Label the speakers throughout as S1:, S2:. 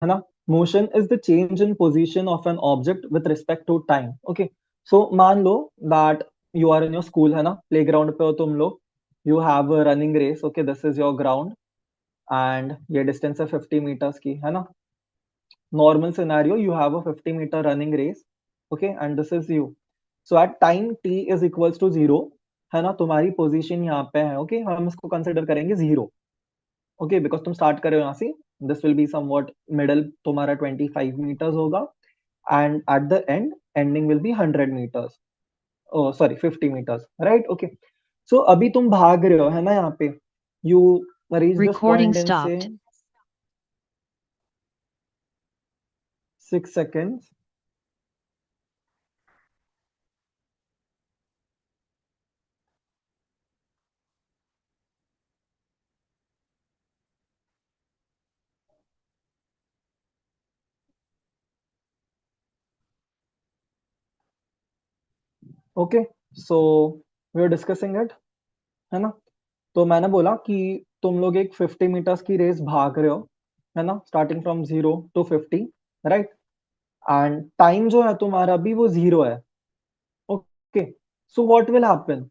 S1: है ना। Motion is the change in position of an object with respect to time. Okay, so मान लो that you are in your school, है ना, play ground पे हो तुम लोग, you have a running race. Okay, this is your ground and ये distance है 50 मीटर्स की, है ना। Normal scenario, you have a 50 metre running race, okay, and this is you. So at time t is equals to 0, है ना, तुम्हारी position यहाँ पे है। ओके, हम इसको कंसिडर करेंगे 0। ओके, बिकॉज तुम स्टार्ट कर रहे हो यहाँ से, this will be somewhat middle, तुम्हारा 25 मीटर्स होगा and at the end ending will be 100 metres, sorry 50 metres, right. Okay, so अभी तुम भाग रहे हो, है ना, यहाँ पे you reach this
S2: Recording
S1: point इन से
S2: stopped.
S1: 6 seconds। Okay, so we are discussing it, है ना। तो मैंने बोला कि तुम लोग एक 50 मीटर्स की रेस भाग रहे हो, है ना, starting from 0 to 50, right. And time जो है तुम्हारा अभी वो 0 है। Okay, so what will happen,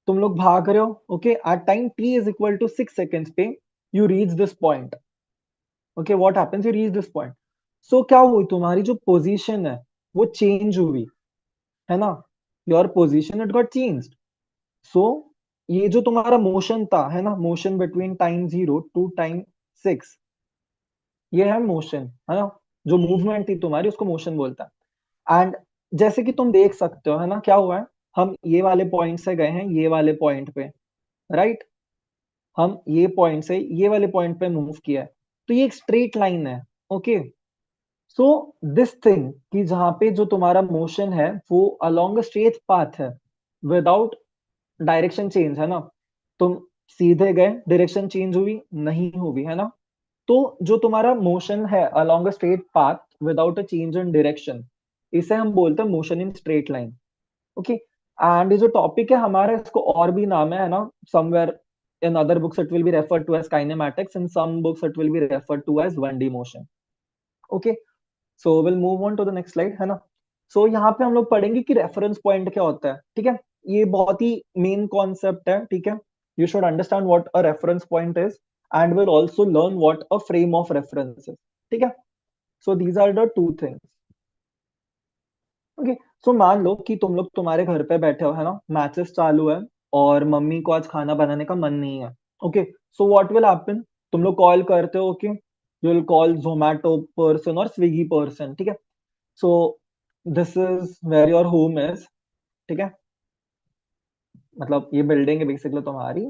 S1: तुम लोग भाग रहे हो, okay, at time t is equal to 6 seconds पे you reach this point. Okay, what happens, you reach this point. So क्या हुई, तुम्हारी जो पोजीशन है वो चेंज हुई, है ना, your position it got changed. So ये जो तुम्हारा मोशन था, है ना, motion between time 0 to time 6, ये है मोशन, है ना। जो मूवमेंट थी तुम्हारी उसको मोशन बोलता है। एंड जैसे कि तुम देख सकते हो, है ना, क्या हुआ है, हम ये वाले पॉइंट से गए हैं ये वाले पॉइंट पे, राइट। हम ये पॉइंट से ये वाले पॉइंट पे मूव किया है, तो ये एक स्ट्रेट लाइन है। ओके, सो दिस थिंग कि जहां पे जो तुम्हारा मोशन है वो अलोंग अ स्ट्रेट पाथ है विदाउट डायरेक्शन चेंज, है ना। तुम सीधे गए, डायरेक्शन चेंज हुई नहीं हुई, है ना। तो जो तुम्हारा मोशन है along a straight path without a change in direction, इसे हम बोलते हैं motion in straight line. Okay, and ये जो टॉपिक है हमारा, इसको और भी नाम है ना, somewhere in other books it will be referred to as kinematics, in some books it will be referred to as 1D motion। okay, so we'll move on to the next slide, है ना। so यहाँ पे हम लोग पढ़ेंगे कि reference point क्या होता है, ठीक है। ये बहुत ही मेन कॉन्सेप्ट है, ठीक है। you should understand what a reference point is and will also learn what a frame of reference is, ठीक है। so these are the two things। Okay, so मान लो कि तुम लोग तुम्हारे घर पे बैठे हो, है ना, मैचेस चालू है और मम्मी को आज खाना बनाने का मन नहीं है। Okay, so what will happen, तुम लोग कॉल करते हो, okay, you will call Zomato person और स्विगी पर्सन, ठीक है। So this is where your home is, ठीक है, मतलब ये बिल्डिंग है बेसिकली तुम्हारी,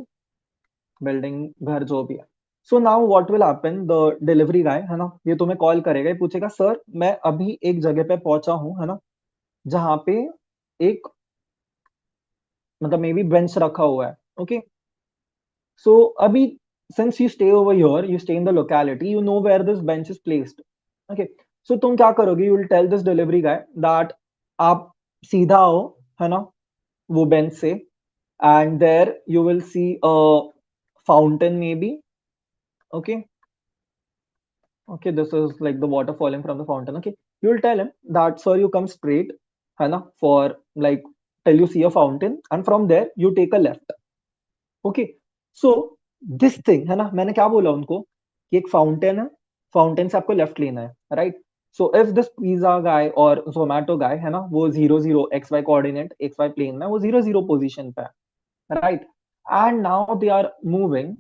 S1: बिल्डिंग घर जो भी है। So now what will happen, the delivery गाय, है ना, ये तुम्हें कॉल करेगा, ये पूछेगा सर मैं अभी एक जगह पे पहुंचा हूँ, है ना, जहाँ पे एक, मतलब मे बी बेंच रखा हुआ है। ओके, सो अभी since you stay over here, you stay in the locality, you know where this bench is placed। okay, so तुम क्या करोगे, you will tell this delivery guy that आप सीधा आओ, है ना, वो बेंच से, and there you will see a fountain maybe। okay, okay, this is like the water falling from the fountain। okay, you will tell him that sir you come straight, है ना, for like till you see a fountain and from there you take a left। Okay, so this thing, है ना, मैंने क्या बोला उनको कि एक फाउंटेन है, फाउंटेन से आपको लेफ्ट लेना है, right. So if this pizza guy और जोमेटो गाय, है ना, वो 0 0 XY कोऑर्डिनेट XY प्लेन में वो 0 0 पोजीशन पे है, right. And now they are moving,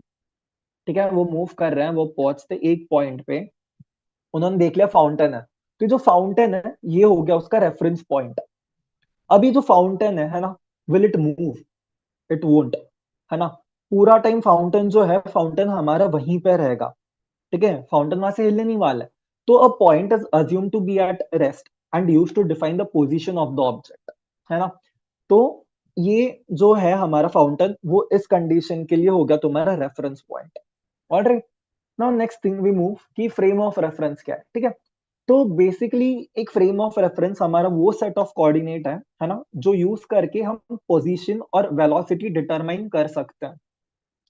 S1: ठीक है, वो मूव कर रहे हैं, वो पहुंचते एक पॉइंट पे, उन्होंने देख लिया फाउंटेन है, तो जो फाउंटेन है ये हो गया उसका रेफरेंस पॉइंट। अभी जो फाउंटेन है ना, will it move, it won't, है ना। पूरा टाइम फाउंटेन जो है, फाउंटेन हमारा वहीं पे रहेगा, ठीक है, फाउंटेन वहां से हिलने नहीं वाला है। तो a point is assume to be at rest and use to define the position of the object, है ना। तो ये जो है हमारा फाउंटेन, वो इस कंडीशन के लिए हो गया तुम्हारा reference point. Alright, now next thing we move कि फ्रेम ऑफ रेफरेंस क्या है, ठीक है। तो बेसिकली एक फ्रेम ऑफ रेफरेंस हमारा वो सेट ऑफ कोऑर्डिनेट है ना, जो यूज करके हम पोजीशन और वेलोसिटी डिटरमाइन कर सकते हैं।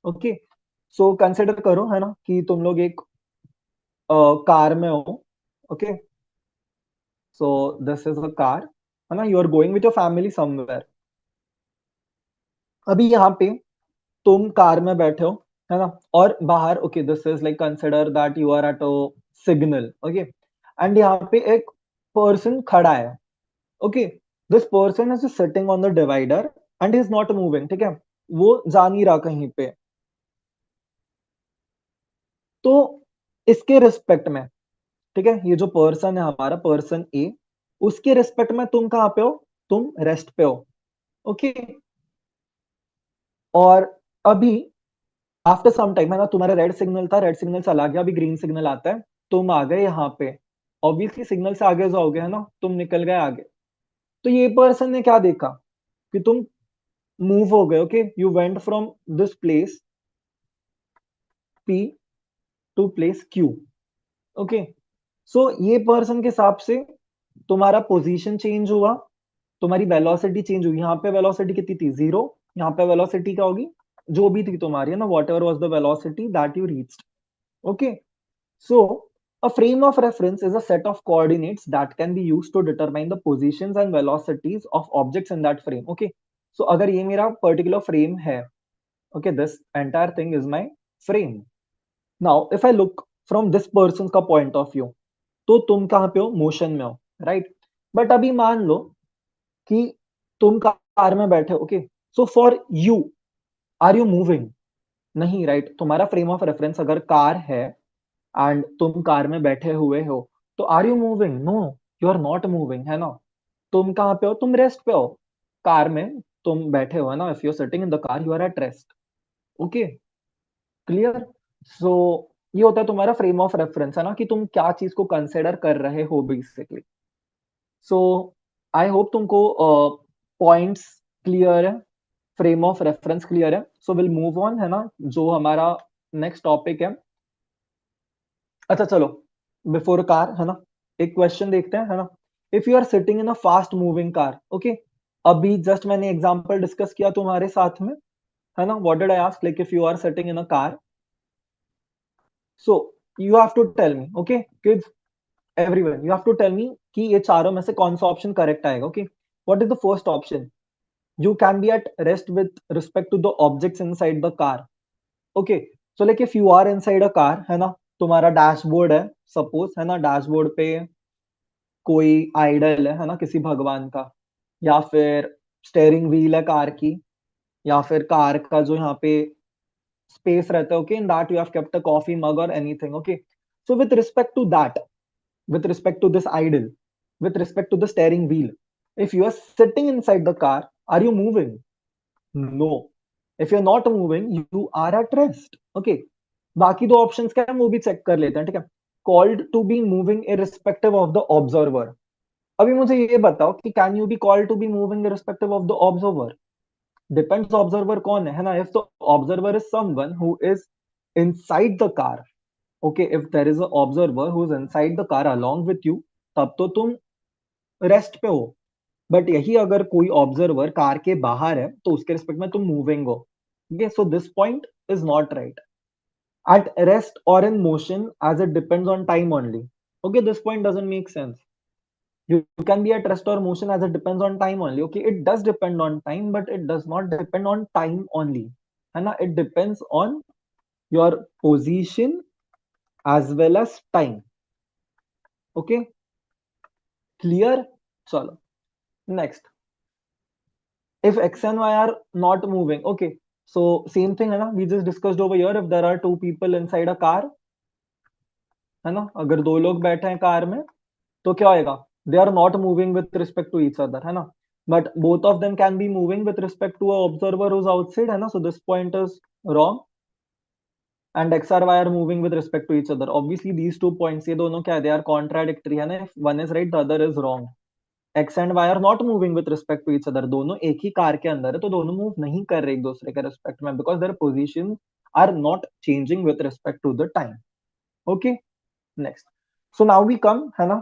S1: ओके, सो कंसिडर करो, है ना, कि तुम लोग एक कार में हो, okay, so this is a car, है ना, you are going with your family somewhere. अभी यहाँ पे तुम कार में बैठे हो, है ना, और बाहर, okay, this is like consider that you are at a signal, okay, and यहाँ पे एक पर्सन खड़ा है, okay, this person is sitting on the divider and is not moving, ठीक है, वो जा नहीं रहा कहीं पे। तो इसके रिस्पेक्ट में, ठीक है, ये जो पर्सन है हमारा पर्सन ए, उसके रिस्पेक्ट में तुम कहाँ पे हो, तुम रेस्ट पे हो, ओके, और अभी आफ्टर सम टाइम, है ना, तुम्हारा रेड सिग्नल था, रेड सिग्नल चला गया, अभी ग्रीन सिग्नल आता है, तुम आ गए यहाँ पे, ऑब्वियसली सिग्नल से आगे जाओगे, है ना, तुम निकल गए आगे। तो ये पर्सन ने क्या देखा कि तुम मूव हो गए, okay, you went from this place P to place Q, okay, so ये पर्सन के हिसाब से तुम्हारा पोजीशन चेंज हुआ, तुम्हारी वेलोसिटी चेंज हुई, यहाँ पे वेलोसिटी कितनी थी, 0, यहाँ पे वेलोसिटी क्या होगी, जो भी थी तुम्हारी, है ना, what ever was the velocity that you reached, okay, so a frame of reference is a set of coordinates that can be used to determine the positions and velocities of objects in that frame, okay, so अगर ये मेरा particular frame है, okay, this entire thing is my frame. Now if I look from this person का point of view, तो तुम कहाँ पे हो, मोशन में हो, राइट, बट अभी मान लो कि तुम कार में बैठे हो, okay, so for you, are you moving, नहीं, राइट, तुम्हारा फ्रेम ऑफ रेफरेंस अगर कार है एंड तुम कार में बैठे हुए हो, तो are you moving, no, you are not moving, है ना, तुम कहाँ पे हो, तुम रेस्ट पे हो, कार में तुम बैठे हो, है ना, if you are sitting in the car you are at rest, okay, clear, so ये होता है तुम्हारा फ्रेम ऑफ रेफरेंस, है ना, कि तुम क्या चीज को कंसिडर कर रहे हो बेसिकली। सो आई होप तुमको पॉइंट्स क्लियर है, फ्रेम ऑफ रेफरेंस क्लियर है, सो विल मूव ऑन, है ना, जो हमारा नेक्स्ट टॉपिक है। अच्छा चलो, बिफोर कार, है ना, एक क्वेश्चन देखते हैं, है ना, if you are sitting in a fast moving car, okay, अभी जस्ट मैंने एग्जांपल डिस्कस किया तुम्हारे साथ में, है ना, what did I ask, like if you are sitting in a car, so you have to tell me, okay kids, everyone, you have to tell me कि ये चारों में से कौन सा ऑप्शन करेक्ट आएगा, okay, what is the first option, you can be at rest with respect to the objects inside the car, okay, so like if you are inside a car, है ना, तुम्हारा डैशबोर्ड है, suppose, है ना, dashboard पे कोई idol है ना, किसी भगवान का, या फिर स्टेयरिंग व्हील है कार की, या फिर कार का जो यहाँ पे स्पेस रहता है, okay, in that you have kept a coffee mug और anything, okay, so with respect to that, with respect to this idol, with respect to the steering wheel, if you are sitting inside the car, are you moving? No. If you're not moving, you are at rest. Okay. बाकी दो options क्या है वो भी check कर लेते हैं, ठीक है, called to be moving irrespective of the observer. अभी मुझे ये बताओ कि can you be called to be moving irrespective of the observer, depends observer कौन है ना, if the observer is someone who is inside the car, okay, if there is a observer who is inside the car along with you, तब तो तुम rest पे हो, but यही अगर कोई ऑब्जर्वर कार के बाहर है तो उसके रिस्पेक्ट में तुम मूविंग हो, okay, so this point is not right, at rest or in motion as it depends on time only, okay, this point doesn't make sense, you can be at rest or motion as it depends on time only, okay, it does depend on time but it does not depend on time only, है ना, it depends on your position as well as time, okay, clear, चलो next, if x and y are not moving, okay, so same thing है ना, we just discussed over here, if there are two people inside a car, है ना, अगर दो लोग बैठे हैं कार में तो क्या होएगा, they are not moving with respect to each other, है ना, but both of them can be moving with respect to a observer whose outside, है ना, so this point is wrong, and x और y are moving with respect to each other, obviously these two points, ये दोनों क्या है, they are contradictory, है ना, if one is right the other is wrong, X and Y are not moving with respect to each other, दोनों एक ही car के अंदर है तो दोनों मूव नहीं कर रहे एक दूसरे के रिस्पेक्ट में, because their position are not changing with respect to the time, okay, next, so now we come, है ना,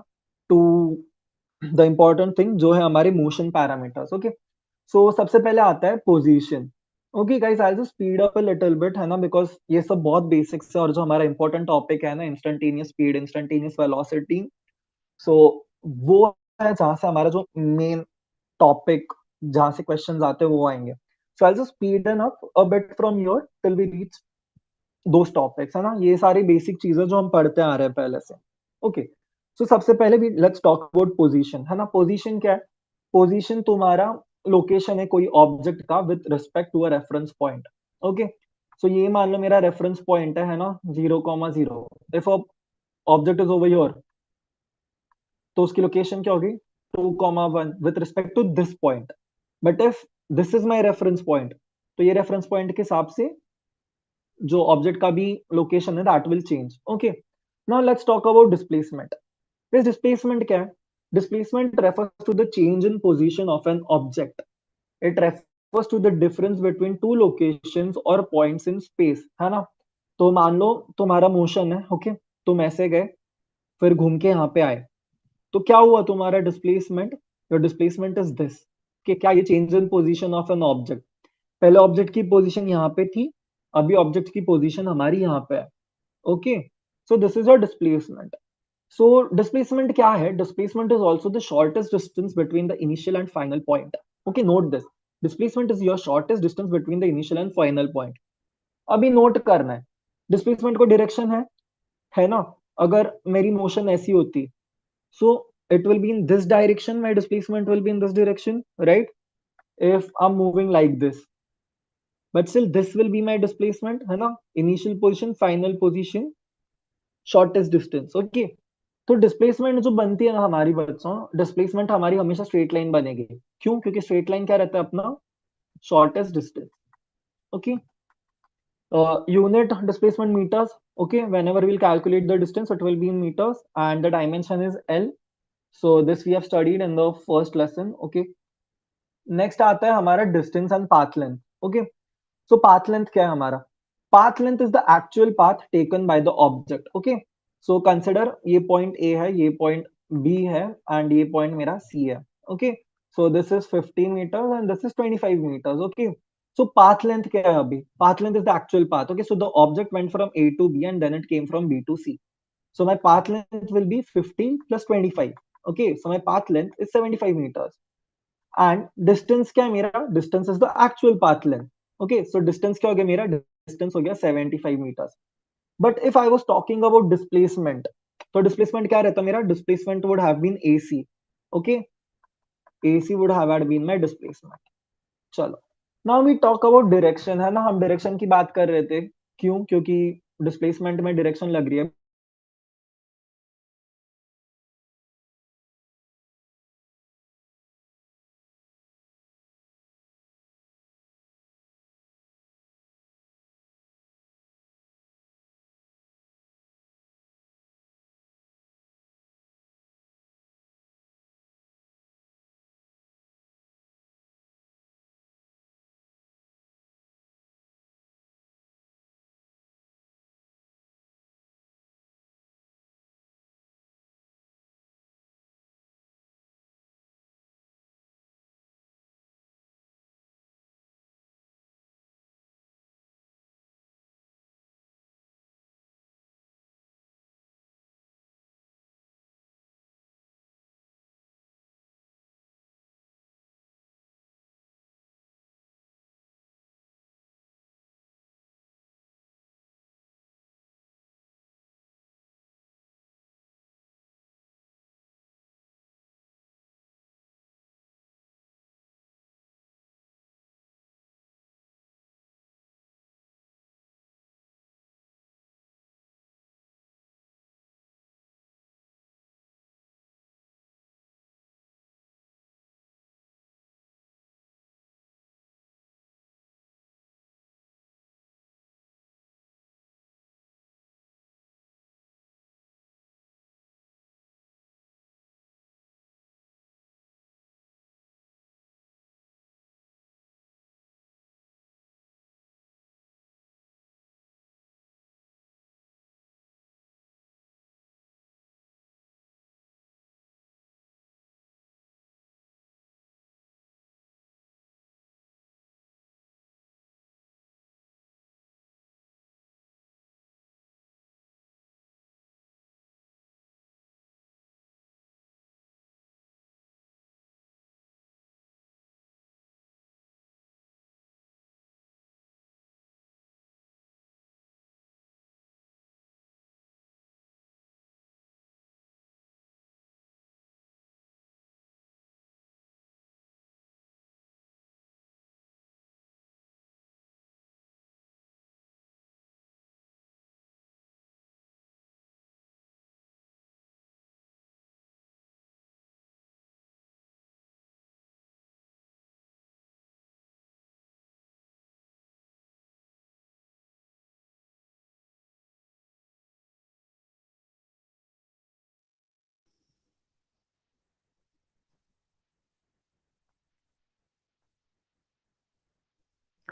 S1: टू द इम्पोर्टेंट थिंग जो है हमारे मोशन पैरामीटर्स, ओके, सो सबसे पहले आता है position, okay guys, I just speed up a little bit, है ना, बिकॉज़ ये सब बहुत बेसिक्स है और जो हमारा इंपॉर्टेंट टॉपिक है ना, इंस्टेंटेनियस स्पीड, इंस्टेंटेनियस वेलोसिटी, सो वो है जहाँ से हमारा जो मेन टॉपिक, जहाँ से क्वेश्चंस आते हैं वो आएँगे। So I just speeding up a bit from your till we reach those topics, है ना? ये सारी बेसिक चीज़ें जो हम पढ़ते आ रहे हैं पहले से। ओके, सो सबसे पहले भी लेट्स टॉक अबाउट पोज़ीशन, है ना? पोज़ीशन क्या है? पोज़ीशन तुम्हारा लोकेशन है कोई ऑब्जेक्ट का with respect to a reference point. Okay, so ये मान लो मेरा रेफरेंस पॉइंट है ना? 0,0। If a object is over here, तो उसकी लोकेशन क्या होगी? 2,1 with respect to this point. But if this is my reference point, तो ये रेफरेंस पॉइंट के हिसाब से जो ऑब्जेक्ट का भी लोकेशन है that will change. Okay, now let's talk about displacement. This displacement क्या है? Displacement refers to the change in position of an object. It refers to the difference between two locations और points in space, है ना? तो मान लो तुम्हारा motion है, okay, तुम ऐसे गए, फिर घूम के यहाँ पे आए, तो क्या हुआ तुम्हारा displacement? Your displacement is this, कि क्या ये change in position of an object. पहले ऑब्जेक्ट की पोजीशन यहाँ पे थी, अभी ऑब्जेक्ट की पोजीशन हमारी यहाँ पे है। Okay, so this is your displacement. So displacement क्या है? Displacement is also the shortest distance between the initial and final point. Okay, note this, displacement is your shortest distance between the initial and final point. अभी note करना है, displacement को direction है ना? अगर मेरी मोशन ऐसी होती, so it will be in this direction, my displacement will be in this direction, right? If I'm moving like this, but still this will be my displacement, है ना? Initial position, final position, shortest distance, okay? तो displacement जो बनती है ना हमारी बच्चों, displacement हमारी हमेशा स्ट्रेट लाइन बनेगी। क्यों? क्योंकि स्ट्रेट लाइन क्या रहता है अपना? Shortest distance. Okay, unit displacement meters. Okay, whenever we'll calculate the distance, it will be in meters, and the dimension is L. So this we have studied in the first lesson. Okay, next आता है हमारा distance and path length. Okay, so path length क्या है हमारा? Path length is the actual path taken by the object. Okay, so consider ये point A है, ये point B है, एंड ये पॉइंट मेरा सी है। Okay, so this is 15 metres and this is 25 metres. Okay, so path length क्या है? अभी path length is the actual path. Okay, so the object went from A to B and then it came from B to C, so my path length will be 15 plus 25. Okay, so my path length is 75 meters. And distance क्या है मेरा? Distance is the actual path length. Okay, so distance क्या हो गया मेरा? Distance हो गया 75 metres. But if I was talking about displacement, तो डिस्प्लेसमेंट क्या रहता मेरा? Displacement would have been AC. Okay, AC would have had been my displacement. चलो, now we talk about direction, है ना? हम डायरेक्शन की बात कर रहे थे। क्यों? क्योंकि डिस्प्लेसमेंट में डायरेक्शन लग रही है।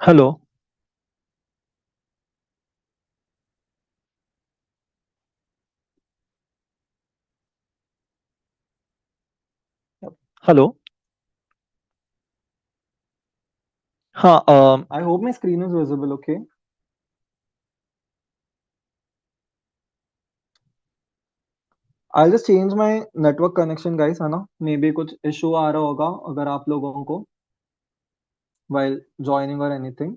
S1: हेलो। हेलो। हाँ, I hope my screen is visible. Okay, I just change my network connection guys, है ना। मे बी कुछ इशू आ रहा होगा अगर आप लोगों को while joining or anything.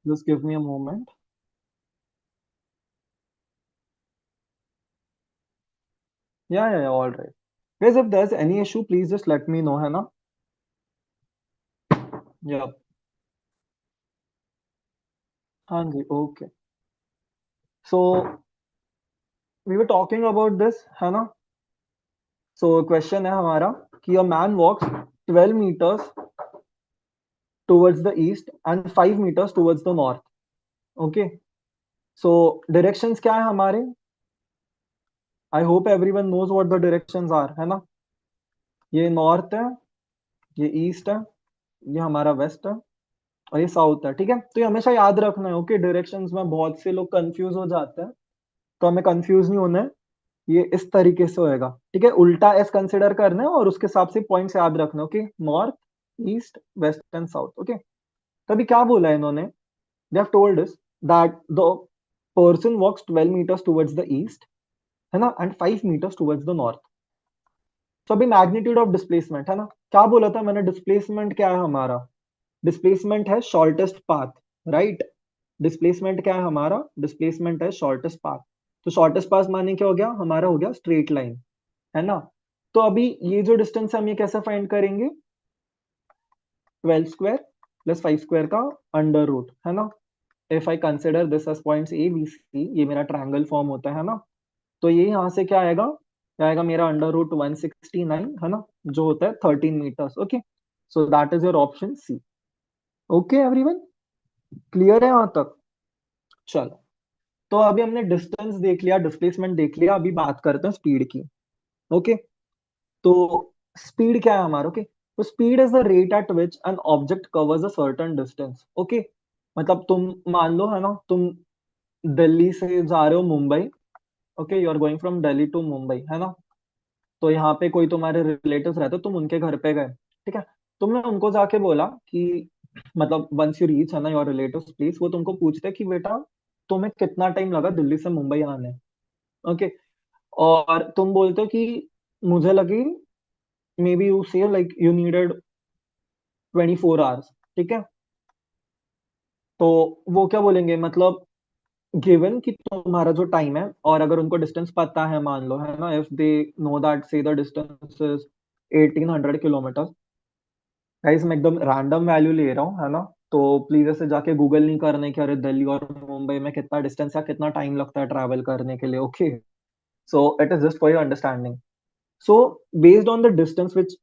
S1: Just give me a moment. Yeah, all right. Guys, if there's any issue, please just let me know, है ना। Yeah, हाँ जी, okay. So we were talking about this, है ना। So question है हमारा कि a man walks 12 meters towards the east and 5 meters towards the north. Okay. So directions क्या है हमारे? I hope everyone knows what the directions are, है ना। ये नॉर्थ है, ये ईस्ट है, ये हमारा वेस्ट है और ये साउथ है। ठीक है, तो ये हमेशा याद रखना है। ओके, डायरेक्शंस में बहुत से लोग कंफ्यूज हो जाते हैं, तो हमें कंफ्यूज नहीं होना है। ये इस तरीके से होएगा। ठीक है, उल्टा एस कंसिडर करना है और उसके हिसाब से पॉइंट्स याद रखना है। Okay, north, east, west and south. Okay, तभी क्या बोला है इन्होंने? They have told us that the person walks 12 metres towards the east, है ना, and 5 metres towards the north. तो अभी मैग्नीट्यूड ऑफ डिस्प्लेसमेंट, है ना, क्या बोला था मैंने? डिस्प्लेसमेंट क्या है हमारा? डिस्प्लेसमेंट है शॉर्टेस्ट पाथ, राइट। डिस्प्लेसमेंट क्या है हमारा? डिस्प्लेसमेंट है शॉर्टेस्ट पाथ। तो शॉर्टेस्ट पाथ माने क्या हो गया हमारा? हो गया स्ट्रेट लाइन, है ना। तो अभी ये जो डिस्टेंस है हम ये कैसे फाइंड करेंगे? 12 स्क्वायर प्लस 5 स्क्वायर का अंडर रूट, है ना। If I consider this as points A B C, ये मेरा ट्रायंगल फॉर्म होता है ना। तो ये यहाँ से क्या आएगा? क्या आएगा मेरा? अंडर रूट 169, है ना, जो होता है 13 metres. Okay, so that is your option C. Okay everyone, clear है यहाँ तक? चलो, तो अभी हमने डिस्टेंस देख लिया, डिस्प्लेसमेंट देख लिया, अभी बात करते हैं स्पीड की। ओके, तो स्पीड क्या है हमारा? ओके, तो speed is the rate at which an object covers a certain distance. Okay, मतलब तुम मान लो, है ना, तुम दिल्ली से जा रहे हो Mumbai. Okay, you are going from Delhi to Mumbai, है ना। तो यहाँ पे कोई तुम्हारे रिलेटिव्स रहते, तुम उनके घर पे गए। ठीक है, तुमने उनको जाके बोला कि मतलब वंस यू रीच, है ना, योर रिलेटिव्स प्लेस, वो तुमको पूछते कि बेटा तुम्हें कितना टाइम लगा दिल्ली से मुंबई आने। ओके, और तुम बोलते हो कि मुझे लगी, मे बी यू से लाइक यू नीडेड 24 आवर्स। ठीक है, तो वो क्या बोलेंगे? मतलब गिवन कि तुम्हारा जो टाइम है और अगर उनको डिस्टेंस पता है, मान लो, है ना, इफ दे नो दैट से the distance is 1800 kilometre. Guys मैं एकदम रैंडम वैल्यू ले रहा हूँ, है ना। तो प्लीज ऐसे जाके गूगल नहीं करने कि अरे दिल्ली और मुंबई में कितना डिस्टेंस है, कितना टाइम लगता है ट्रैवल करने के लिए। Okay, so it is just for your understanding. So based on the distance which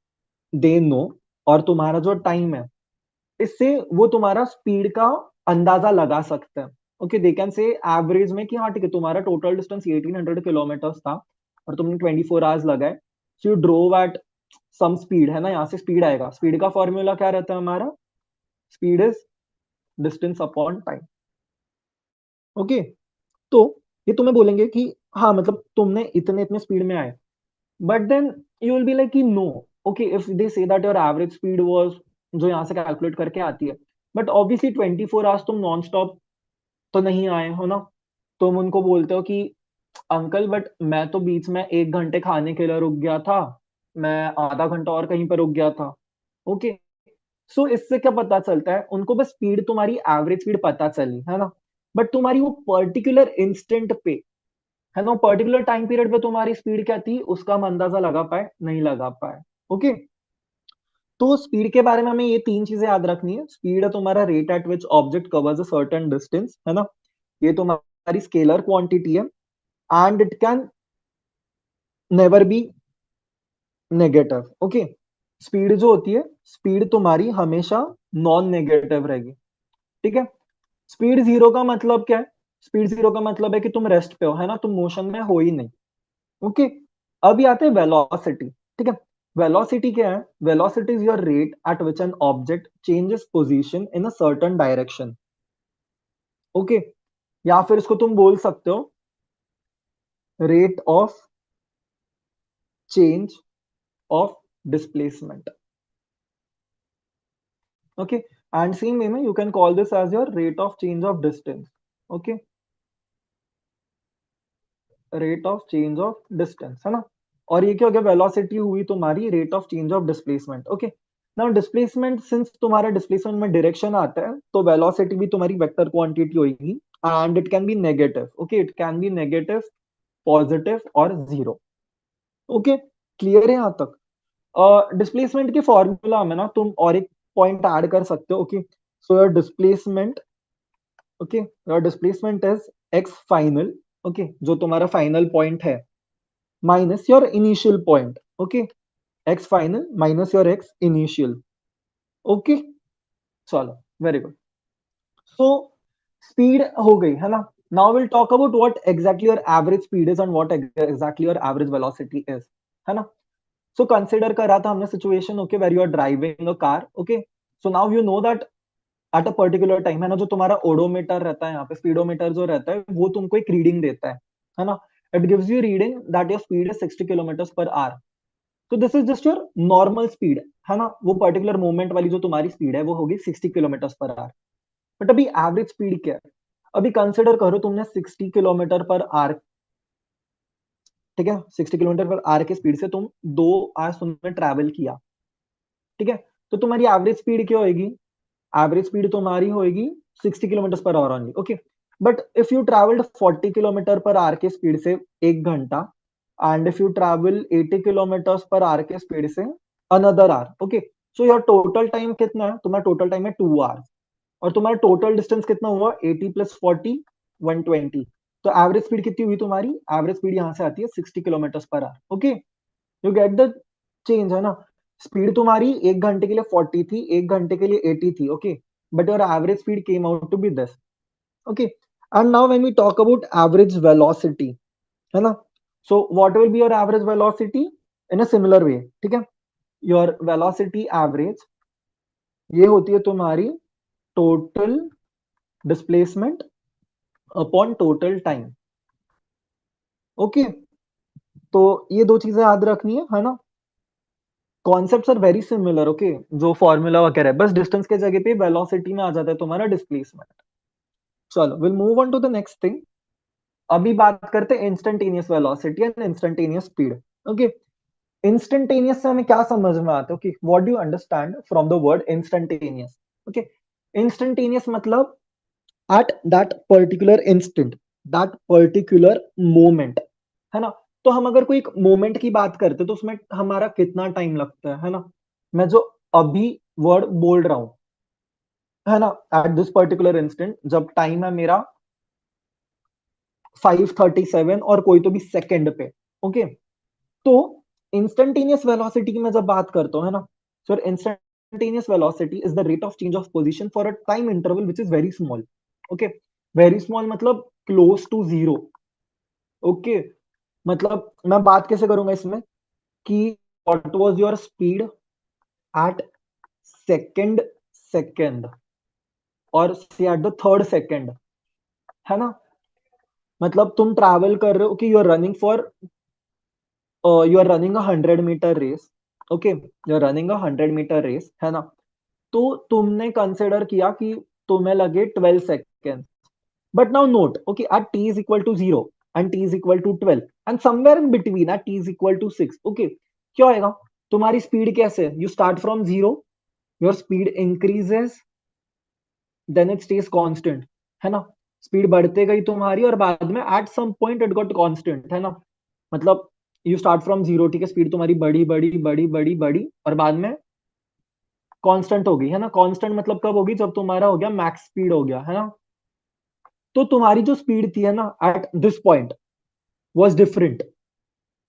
S1: they know और तुम्हारा जो टाइम है, इससे वो तुम्हारा स्पीड का अंदाजा लगा सकते हैं। Okay, they can say average में कि हाँ ठीक है, तुम्हारा टोटल डिस्टेंस 1800 किलोमीटर था और तुमने 24 आवर्स लगाए। So you drove at some speed, है ना। यहाँ से स्पीड आएगा। स्पीड का फॉर्मूला क्या रहता है हमारा? Speed is distance upon time. Okay, तो ये तुम्हें बोलेंगे कि हाँ मतलब तुमने इतने इतने स्पीड में आए, but then you will be like कि no. Okay, if they say that your average speed was, जो यहाँ से कैलकुलेट करके आती है, बट ऑब्वियसली 24 आवर्स तुम नॉन स्टॉप तो नहीं आए हो ना। तुम उनको बोलते हो कि अंकल बट मैं तो बीच में 1 घंटे खाने के लिए रुक गया था, मैं आधा घंटा और कहीं पर रुक गया था। ओके, सो इससे क्या पता चलता है? उनको बस स्पीड, तुम्हारी एवरेज स्पीड पता चली, है ना, बट तुम्हारी वो पर्टिकुलर इंस्टेंट पे, है ना, पर्टिकुलर टाइम पीरियड पे तुम्हारी स्पीड क्या थी उसका हम अंदाजा लगा पाए? नहीं लगा पाए। ओके, तो स्पीड के बारे में हमें ये तीन चीजें याद रखनी है। स्पीड है तुम्हारा rate at which object covers a certain distance, है ना। ये तुम्हारी स्केलर क्वांटिटी है and it can never be negative. Okay, speed जो होती है, स्पीड तुम्हारी हमेशा नॉन नेगेटिव रहेगी। ठीक है, स्पीड जीरो का मतलब क्या है? स्पीड जीरो का मतलब है कि तुम रेस्ट पे हो, है ना, तुम मोशन में हो ही नहीं। ओके, अभी आते हैं वेलोसिटी। ठीक है, वेलोसिटी क्या है? Velocity is your rate at which an object changes position in a certain direction. Okay, या फिर इसको तुम बोल सकते हो rate of change of displacement. Okay, and same way में you can call this as your rate of change of distance. Okay, rate of change of distance है ना। और ये क्या हो गया? वेलोसिटी हुई तुम्हारी rate of change of displacement. Okay, now displacement, since तुम्हारा डिस्प्लेसमेंट में डायरेक्शन आता है तो वेलोसिटी भी तुम्हारी वेक्टर क्वांटिटी होगी, and it can be negative. Okay, it can be negative, positive और जीरो। ओके, क्लियर है यहाँ तक? डिस्प्लेसमेंट के फॉर्मूला में ना तुम और एक पॉइंट ऐड कर सकते हो। Okay, so your displacement, okay, your displacement is x final, okay, जो तुम्हारा फाइनल पॉइंट है, minus your initial point. Okay, x final minus your x initial. Okay, चलो, वेरी गुड। सो स्पीड हो गई है ना। Now will talk about what exactly your average speed is and what exactly your average velocity is, है ना। So consider करा था हमने situation, okay, where you are driving a car. Okay, so now you know that at a particular time, है ना, जो तुम्हारा odometer रहता है यहाँ पे, स्पीडोमीटर जो रहता है वो तुमको एक रीडिंग देता है ना। It gives you reading that your speed is 60 kilometre per hour. तो this is just your normal speed, है ना। वो पर्टिकुलर मोमेंट वाली जो तुम्हारी स्पीड है वो होगी 60 किलोमीटर पर आवर। बट अभी एवरेज स्पीड क्या है? अभी कंसिडर करो तुमने 60 किलोमीटर पर आवर, ठीक है, 60 किलोमीटर पर आवर की स्पीड से तुम 2 आवर्स तुमने ट्रैवल किया, ठीक है। तो तुम्हारी एवरेज स्पीड क्या होगी? एवरेज स्पीड तुम्हारी होगी 60 kilometre per our only. Okay, but if you travelled 40 kilometre per our के स्पीड से 1 घंटा, and if you travel 80 kilometre per our के स्पीड से another our, okay, so your total time कितना है? तुम्हारा टोटल टाइम है 2 आवर्स, और तुम्हारा टोटल डिस्टेंस कितना हुआ? 80 प्लस 40, 120। तो एवरेज स्पीड कितनी हुई तुम्हारी? एवरेज स्पीड यहाँ से आती है 60 kilometre per hour. Okay, you get the change, है ना। स्पीड तुम्हारी 1 घंटे के लिए 40 थी, 1 घंटे के लिए 80 थी। Okay, but your average speed came out to be this. Okay, and now when we talk about average velocity, है ना, so what will be your average velocity in a similar way, ठीक है। योर वेलोसिटी एवरेज ये होती है तुम्हारी total displacement upon total time. Okay, तो ये दो चीजें याद रखनी है ना। Concepts are very similar. Okay, जो फॉर्मूला वगैरह है, बस डिस्टेंस के जगह पे वेलोसिटी में आ जाता है तुम्हारा डिस्प्लेसमेंट। चलो, will move on to the next thing. अभी बात करते हैं instantaneous velocity and instantaneous speed. Okay, instantaneous से हमें क्या समझ में आता है? Okay, what do you understand from the word instantaneous? Okay, instantaneous मतलब at that particular instant, that particular moment, है ना। तो हम अगर कोई एक मोमेंट की बात करते तो उसमें हमारा कितना टाइम लगता है ना। मैं जो अभी वर्ड बोल रहा हूं, है ना, एट दिस पर्टिकुलर इंस्टेंट, जब टाइम है मेरा 5:37 और कोई तो भी सेकंड पे। ओके, तो इंस्टेंटेनियस वेलोसिटी की मैं जब बात करता हूं, है ना, sir, instantaneous velocity is the rate of change of position for a time interval which is very small. Okay, very small मतलब क्लोज टू जीरो। ओके, मतलब मैं बात कैसे करूंगा इसमें कि what was your speed at second second और at the third second, है ना। मतलब तुम ट्रैवल कर रहे हो कि you are running a 100 meter race. Okay, you are running a 100 meter race, है ना। तो तुमने कंसिडर किया कि तुम्हें लगे 12 second, but now note, okay, at t is equal to 0 and t is equal to 12 and somewhere in between at t is equal to 6, okay, क्या होएगा? तुम्हारी स्पीड कैसे? You start from zero, your speed increases, then it stays constant, है ना। Speed बढ़ते गई तुम्हारी और बाद में at some point it got constant, है ना। मतलब यू स्टार्ट फ्रॉम जीरो, ठीक है, स्पीड तुम्हारी बड़ी बड़ी बड़ी बड़ी बड़ी और बाद में कांस्टेंट हो गई, है ना। कांस्टेंट मतलब कब होगी? जब तुम्हारा हो गया मैक्स स्पीड हो गया, है ना। तो तुम्हारी जो स्पीड थी, है ना, eight this point was different.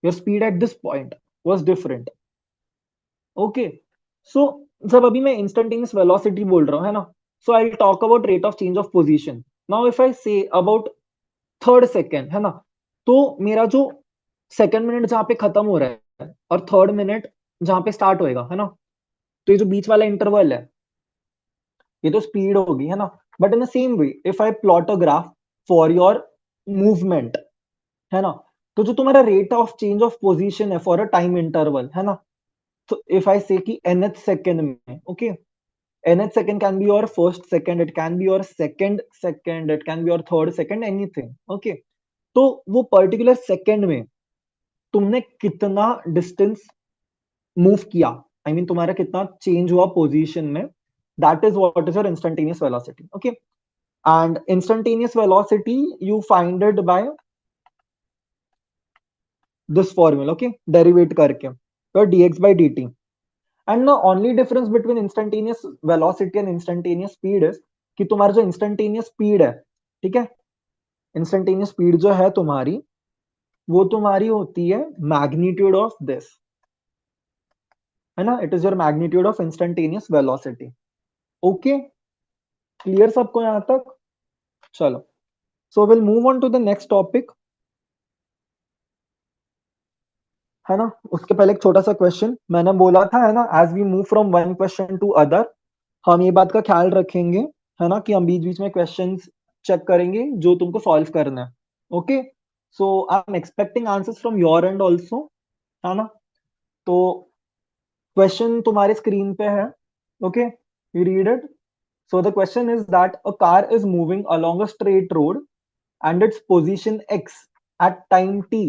S1: Your speed at this point was different. Okay. So जब अभी मैं instantaneous velocity बोल रहा हूँ, है ना, so I'll talk about rate of change of position. Now if I say about third second, है ना, तो मेरा जो सेकेंड मिनट जहां पे खत्म हो रहा है और थर्ड मिनट जहां पे स्टार्ट होएगा, है ना। तो ये जो बीच वाला इंटरवल है, ये तो स्पीड होगी, है ना। But in the same way if I plot a graph for your movement, है ना, तो जो तुम्हारा rate of change of position है फॉर अ टाइम इंटरवल, है ना, तो इफ आई से कि nth सेकंड में, okay, nth second can be your first second, it can be your second second, it can be your third second, anything, okay। तो वो particular second में तुमने कितना डिस्टेंस मूव किया, आई मीन तुम्हारा कितना चेंज हुआ पोजीशन में, that is what is your instantaneous velocity, okay. And instantaneous velocity you find it by this formula, okay, derivative करके, तो dx by dt। And the only difference between instantaneous velocity and instantaneous speed is कि तुम्हारा जो instantaneous speed है, ठीक है, instantaneous speed जो है तुम्हारी, वो तुम्हारी होती है मैग्नीट्यूड ऑफ दिस, है ना, it is your magnitude of instantaneous velocity. Okay, clear सबको यहां तक? चलो, so will move on to the next topic, है ना। उसके पहले एक छोटा सा क्वेश्चन मैंने बोला था, है ना, as we move from one question to other, हम ये बात का ख्याल रखेंगे, है ना, कि हम बीच बीच में क्वेश्चंस चेक करेंगे जो तुमको सॉल्व करना है, okay. So I am expecting answers from your end also, है ना। तो क्वेश्चन तुम्हारे स्क्रीन पे है, okay, you read it. So the question is that a car is moving along a straight road and its position x at time t,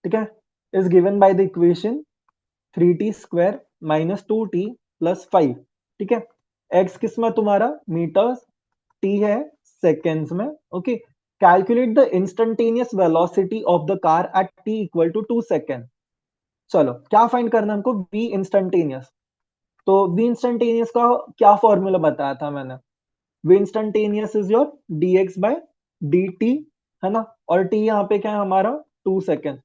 S1: ठीक है, is given by the equation 3t square minus 2t plus 5, ठीक है। x किस में तुम्हारा meters, t है seconds में, okay. Calculate the instantaneous velocity of the car at t equal to 2 second. चलो, क्या फाइंड करना है हमको, v इंस्टेंटेनियस। तो v इंस्टेंटेनियस का क्या फॉर्मूला बताया था मैंने, v instantaneous is your dx by dt, है ना, और t यहाँ पे क्या है हमारा 2 सेकेंड।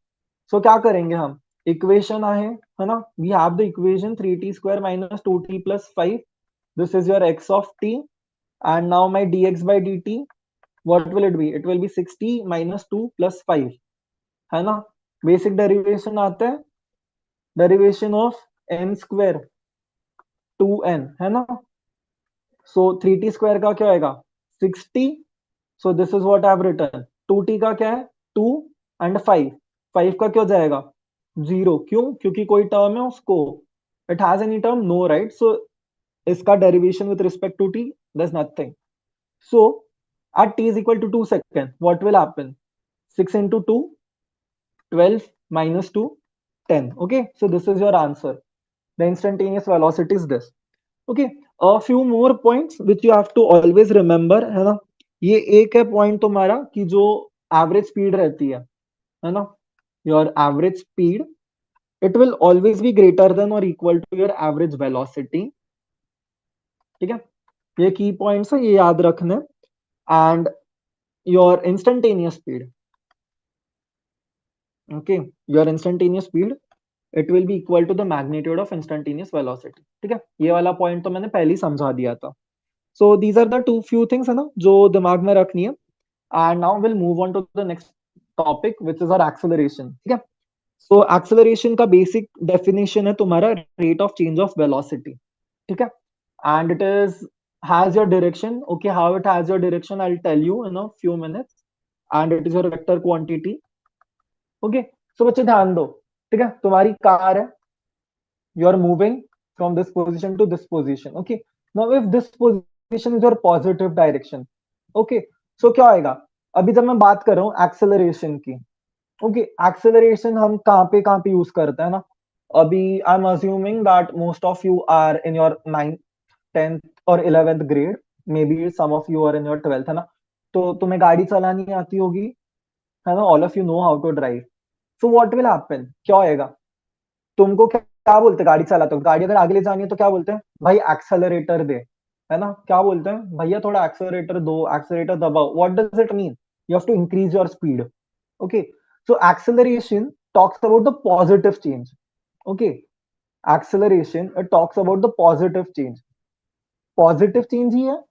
S1: सो क्या करेंगे हम, इक्वेशन है ना, we have the equation 3t square minus 2t plus 5, this is your x of t, and now my dx by dt, what will it be, it will be 60 minus 2 plus 5, है ना। Basic derivation आता है, derivation of n square 2n, है ना। सो 3t square का क्या आएगा 60, so this is what I have written. 2t का क्या है 2 एंड 5, 5 का क्या हो जाएगा 0, क्यों, क्योंकि कोई टर्म है उसको, it has any term, no, right. So इसका derivation with respect to t, there's nothing। So at t is equal to 2 seconds, what will happen? 6 into 2, 12 minus 2, 10. Okay, so this is your answer. The instantaneous velocity is this. Okay, a few more points which you have to always remember, है ना। ये एक है point तुम्हारा कि जो average speed रहती है ना, your average speed, it will always be greater than और equal to your average velocity, ठीक है। ये की पॉइंट्स है, ये याद रखने। And your instantaneous speed, okay, your instantaneous speed, it will be equal to the magnitude of instantaneous velocity, ठीक है। ये वाला पॉइंट तो मैंने पहले ही समझा दिया था। So these are the two few things, है ना, जो दिमाग में रखनी है। And now will move on to the next topic which is our acceleration, ठीक है। सो एक्सेलरेशन का बेसिक डेफिनेशन है तुम्हारा rate of change of velocity, ठीक है। And it is has your direction, okay, how it has your direction I'll tell you in a few minutes, and it is your vector quantity, okay. So बच्चे ध्यान दो, ठीक है, तुम्हारी car है, you are moving from this position to this position, okay. Now if this position is your positive direction, okay, so क्या होएगा, अभी जब मैं बात कर रहा हूँ एक्सेलरेशन की, ओके, एक्सेलरेशन हम कहाँ पे यूज करते हैं ना, अभी I am assuming that most of you are in your 9th 10th और 11th grade, maybe some of you are in your 12th, है ना। तो तुम्हें गाड़ी चलानी आती होगी, है ना, all of you know how to drive. So what will happen, क्या होएगा, तुमको क्या क्या बोलते हैं, गाड़ी चलाते हो, गाड़ी अगर आगे ले जानी है तो क्या बोलते हैं, भाई एक्सेलरेटर दे, है ना, क्या बोलते हैं, भैया थोड़ा एक्सेलरेटर दो, एक्सेलरेटर दबाओ, what does it mean, you have to increase your speed, okay. So acceleration talks about the positive change, okay, acceleration it talks about the positive change, positive change ही है।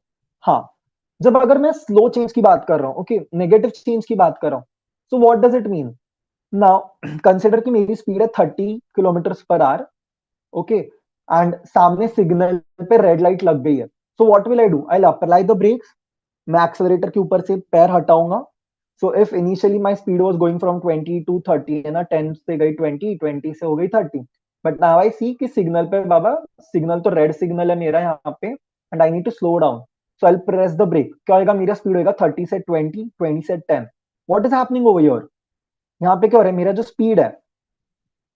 S1: हाँ, जब अगर मैं स्लो चेंज की बात कर रहा हूँ, ओके, नेगेटिव चेंज की बात कर रहा हूँ, so what does it mean, now consider कि मेरी स्पीड है 30 kilometre per hour, okay, and सामने सिग्नल पे रेड लाइट लग गई है, so what will I do, I apply the brakes, मैं एक्सेलरेटर के ऊपर से पैर हटाऊंगा। So if initially my speed was going from 20 to 30, है ना, 10 से गई 20, 20 से हो गई 30, बट नाउ आई सी कि सिग्नल पे बाबा, सिग्नल तो रेड सिग्नल है मेरा यहाँ पे, and I need to slow down, so I press the brake, क्या होगा, मेरा स्पीड होगा 30 से 20, 20 से 10। What is happening over here, यहाँ पे क्या हो रहा है, मेरा जो स्पीड है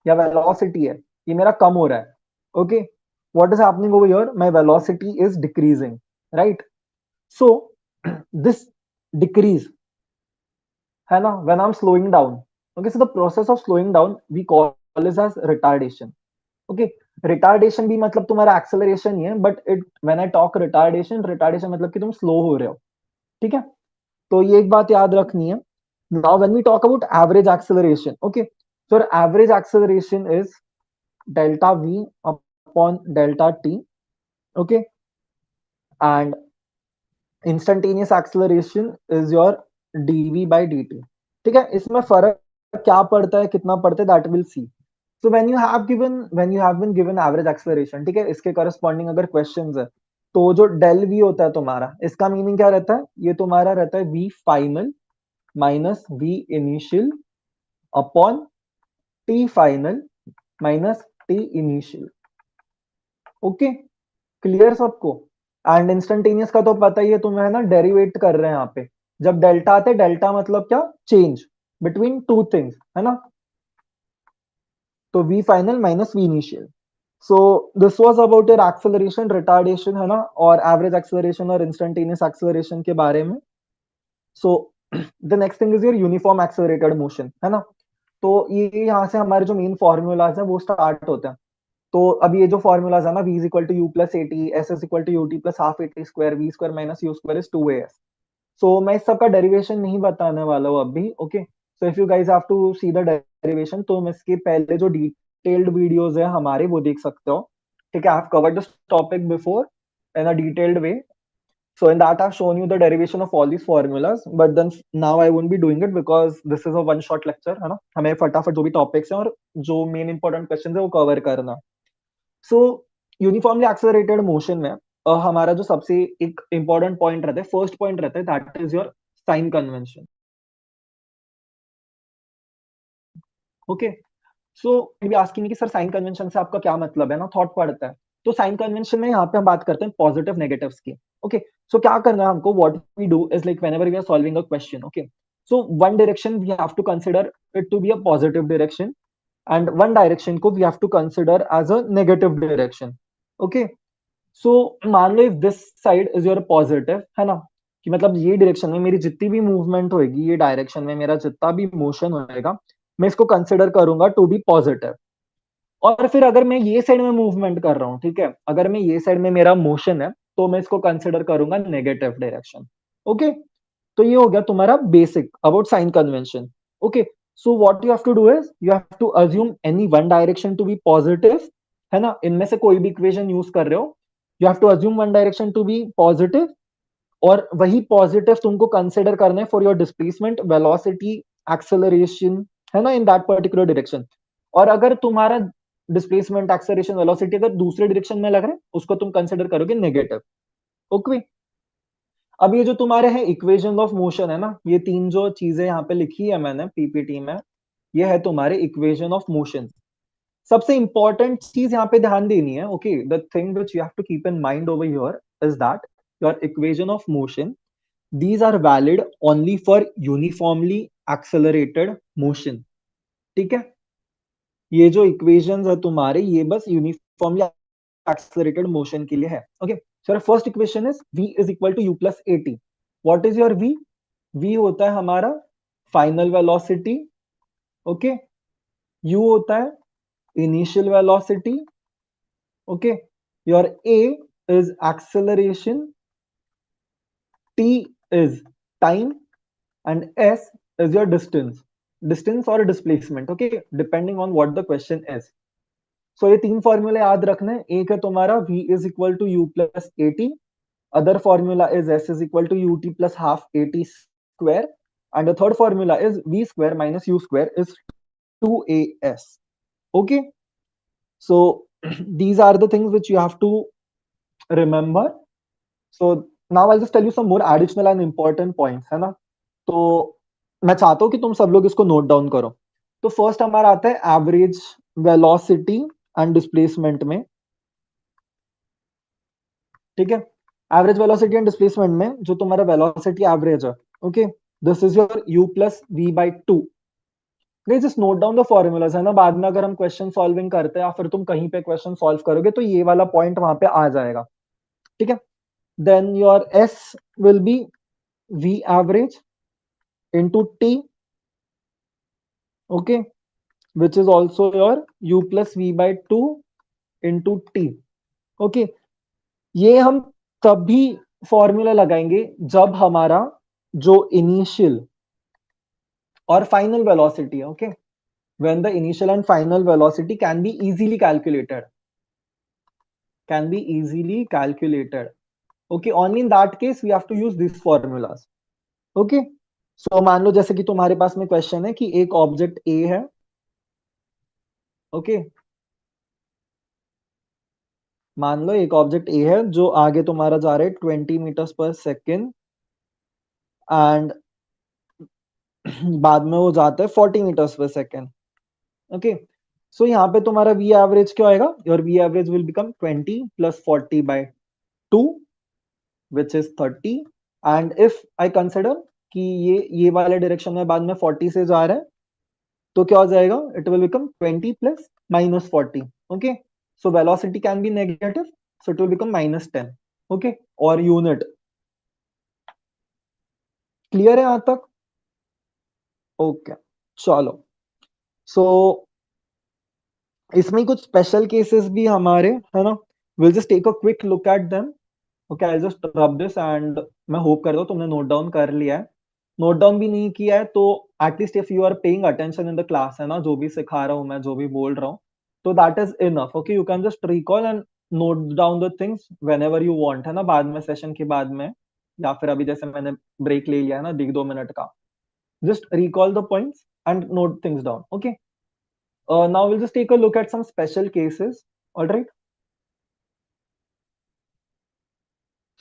S1: या वेलोसिटी है ये मेरा कम हो रहा है। Okay, what is happening over here, my velocity is decreasing, right? So this decrease, है ना, when I'm slowing down, okay, so the process of slowing down we call this as retardation। okay, retardation भी मतलब तुम्हारा acceleration ही है, but it when I talk retardation, retardation मतलब कि तुम slow हो रहे हो, ठीक है? तो ये एक बात याद रखनी है। Now when we talk about average acceleration, okay, so our average acceleration is delta v upon delta t, okay, and instantaneous acceleration is your dv by dt। ठीक है, इसमें फर्क क्या पड़ता है, कितना पड़ता है, that will see. So when you have been given average acceleration, ठीक है, इसके करस्पॉन्डिंग अगर क्वेश्चंस है, तो जो डेल वी होता है तुम्हारा, इसका मीनिंग क्या रहता है, ये तुम्हारा रहता है v final minus v initial upon t final minus t initial. Okay, clear सबको? एंड इंस्टेंटेनियस का तो पता ही है तुम्हें, है ना, डेरिवेट कर रहे हैं यहाँ पे, जब डेल्टा आते हैं, डेल्टा मतलब क्या, चेंज बिटवीन टू थिंग्स, है ना, तो v final minus v initial. So this was about your acceleration, retardation, है ना, और एवरेज एक्सेलरेशन और इंस्टेंटेनियस एक्सेलरेशन के बारे में। So the next thing is your uniform accelerated motion, है ना। तो ये यहाँ से हमारे जो मेन फॉर्मूलाज हैं वो स्टार्ट होते हैं। तो अब ये जो फॉर्मूलाज है ना, v is equal to u plus a t, s is equal to u t plus half a t square, v square minus u square is 2as। So मैं इस सबका डेरिवेशन नहीं बताने वाला हूँ अभी, okay. So if you guys have to see the derivation, तो मैं इसके पहले जो डिटेल्ड वीडियोज है हमारे वो देख सकते हो, ठीक है। I have covered this topic before in a detailed way. So in that I've shown you the derivation of all these formulas, but then now I won't be doing it because this is a one shot lecture, है ना, हमें फटाफट जो भी topics हैं और जो main important question है वो कवर करना। सो यूनिफॉर्मली एक्सेलरेटेड मोशन में हमारा जो सबसे एक इंपॉर्टेंट पॉइंट रहता है, फर्स्ट पॉइंट रहता है, that is your sign convention. Okay, so भी आस्किंग कि सर साइन कन्वेंशन से आपका क्या मतलब है ना, थॉट पड़ता है। तो साइन कन्वेंशन में यहाँ पे हम बात करते हैं पॉजिटिव नेगेटिव्स की। ओके, सो क्या करना है हमको, what we do is like whenever we are solving a question, okay, so one direction we have to consider it to be a positive direction, and one direction को we have to consider as a negative direction. Okay, so मान लो if this side is your positive, है ना, कि मतलब ये direction में मेरी जितनी भी मूवमेंट होगी, ये डायरेक्शन में मेरा जितना भी मोशन होएगा, मैं इसको कंसिडर करूंगा टू बी पॉजिटिव। और फिर अगर मैं ये साइड में मूवमेंट कर रहा हूँ, ठीक है, अगर मैं ये साइड में मेरा मोशन है, तो मैं इसको कंसिडर करूंगा नेगेटिव डायरेक्शन। ओके, तो ये हो गया तुम्हारा basic about sign convention. Okay, so what you have to do is you have to assume any one direction to be positive, है ना, इनमें से कोई भी इक्वेशन यूज कर रहे हो, you have to assume one direction to be positive, और वही पॉजिटिव तुमको कंसिडर करना है for your displacement, velocity, acceleration, है ना, इन दैट पर्टिकुलर डायरेक्शन। और अगर तुम्हारा डिस्प्लेसमेंट, एक्सेलरेशन, वेलोसिटी अगर दूसरे डायरेक्शन में लग रहा है, उसको तुम कंसिडर करोगे नेगेटिव। ओके, अब ये जो तुम्हारे हैं इक्वेशन ऑफ मोशन, है ना, ये तीन जो चीजें यहाँ पे लिखी है मैंने पीपीटी में, ये है तुम्हारे इक्वेशन ऑफ मोशन। सबसे इंपॉर्टेंट चीज यहाँ पे ध्यान देनी है, okay, the thing which you have to keep in mind over here is that your equation of motion, these are valid only for uniformly accelerated motion। ठीक है, ये जो इक्वेशंस है तुम्हारे, ये बस यूनिफॉर्मली एक्सेलरेटेड मोशन के लिए है। Okay, so first equation is v is equal to u plus a t. What is your v? v होता है हमारा फाइनल वेलोसिटी, ओके, u होता है initial velocity, okay, your a is acceleration, t is time, and s is your distance or displacement, okay, depending on what the question is। So ये तीन फॉर्मूले याद रखने हैं। एक है तुम्हारा v is equal to u plus at, other formula is s is equal to ut plus half at square, and the third formula is v square minus u square is 2as। okay, so These are the things which you have to remember. So now I'll just tell you some more additional and important points, है ना? तो मैं चाहता हूँ कि तुम सब लोग इसको नोट डाउन करो। तो फर्स्ट हमारा आता है एवरेज वेलोसिटी एंड डिस्प्लेसमेंट में, ठीक है? एवरेज वेलोसिटी एंड डिस्प्लेसमेंट में जो तुम्हारा वेलोसिटी एवरेज है, okay, this is your u plus v by two. Just note down the formulas, है ना? बाद में अगर हम क्वेश्चन सॉल्विंग करते हैं या फिर तुम कहीं पे क्वेश्चन सॉल्व करोगे तो ये वाला पॉइंट वहां पे आ जाएगा, ठीक है? Then your s will be v average into t, okay, which is also your u plus v by 2 into t, okay। ये हम तभी फॉर्मूला लगाएंगे जब हमारा जो इनिशियल और फाइनल वेलोसिटी है, okay, when the initial and final velocity can be easily calculated, can be easily calculated, okay, only in that case we have to use these formulas, okay। So मान लो जैसे कि तुम्हारे पास में question है कि एक object A है, okay, मान लो एक ऑब्जेक्ट ए है जो आगे तुम्हारा जा रहा है 20 मीटर्स पर सेकेंड एंड बाद में वो जाता है 40 मीटर्स पर सेकेंड, ओके। सो यहाँ पे तुम्हारा वी एवरेज क्या आएगा? Your v average will become 20 प्लस 40 by 2 which is 30। And if I consider कि ये वाले डायरेक्शन में बाद में 40 से जा रहा है तो क्या हो जाएगा? It will become 20 plus minus 40, okay. So velocity can be negative, so it will become -10, okay. और यूनिट क्लियर है यहां तक? ओके, चलो। सो इसमें कुछ स्पेशल केसेस भी हमारे, है ना? Will just take a quick look at them, okay. I just rub this and मैं होप करता हूँ तुमने नोट डाउन कर लिया है। नोट डाउन भी नहीं किया है तो at least if you are paying attention in the class, है ना, जो भी सिखा रहा हूँ मैं, जो भी बोल रहा हूँ, तो that is enough, okay. You can just recall and note down the things when ever you want, है ना, बाद में सेशन के बाद में, या फिर अभी जैसे मैंने ब्रेक ले लिया है ना 1-2 मिनट का, just recall the points and note things down, okay। Now we'll just take a look at some special cases, all right?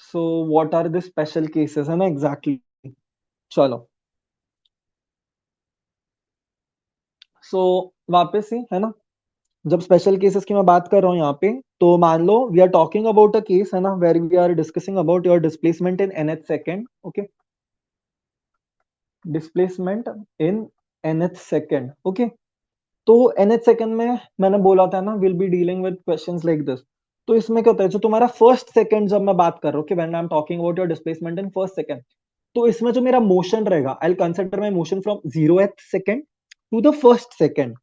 S1: So what are the special cases, है ना, exactly? चलो, so वापस से, है ना, जब स्पेशल केसेस की मैं बात कर रहा हूँ यहाँ पे, तो मान लो we are talking about a case, है ना, where we are discussing about your displacement in nth second, okay, displacement in nth second, okay. तो nth सेकंड में मैंने बोला था ना will be dealing with questions like this. तो इसमें क्या होता है, जो तुम्हारा फर्स्ट सेकंड जब मैं बात कर रहा हूँ कि when I am talking about your displacement in first second, तो इसमें जो मेरा मोशन रहेगा, I will consider my motion from 0th second to the first second.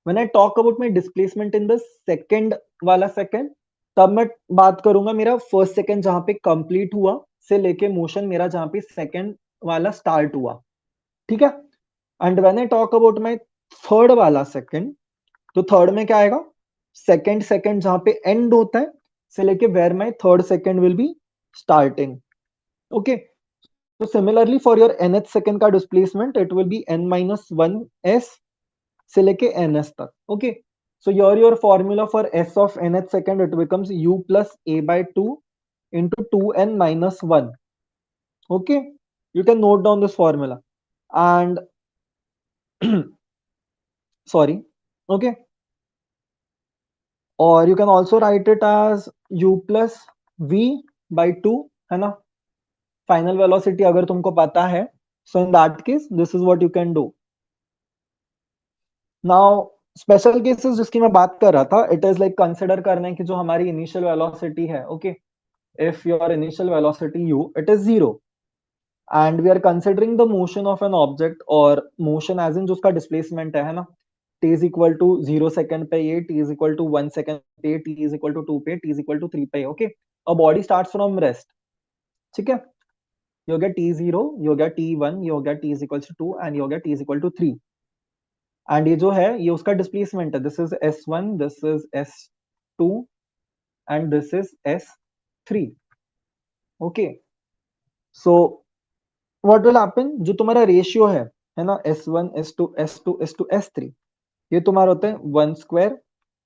S1: When I talk about my displacement in the second वाला second, तब मैं बात करूंगा मेरा फर्स्ट सेकंड जहां पे कंप्लीट हुआ से लेके मोशन मेरा जहां पे सेकंड वाला स्टार्ट हुआ, ठीक है। And when I talk about my third वाला सेकंड, तो थर्ड में क्या आएगा? सेकंड सेकंड जहां पे एंड होता है से लेके where my third second will be starting, okay. तो similarly for your nth second का displacement it will be n minus one s से लेके ns तक, okay. So your formula for s of nth second it becomes u plus a by 2 into 2n minus 1, okay। You can note down this formula and sorry, okay। और you can also write it as u plus v by 2, है ना, final velocity अगर तुमको पता है। So in that case this is what you can do. Now special cases जिसकी मैं बात कर रहा था, इट इज लाइक कंसिडर करने की जो हमारी इनिशियल वेलोसिटी है, okay. If your initial velocity u it is 0 and we are considering the motion of an object, और मोशन एज इन जो उसका डिस्प्लेसमेंट है ना, t is equal to 0 second पे ये, t is equal to 1 second पे, t is equal to 2 पे, t is equal to 3 पे, okay. A body starts from rest, ठीक है। ये हो गया t0, ये हो गया t1, ये हो गया t is equal to 2 and ये हो गया t is equal to 3। And ये जो है ये उसका डिस्प्लेसमेंट है, this is s1, this is s2 and this is s3, okay. So what will happen, जो तुम्हारा रेशियो है ना, s1 s2 s2 s2 s3, ये तुम्हारा होता है 1 square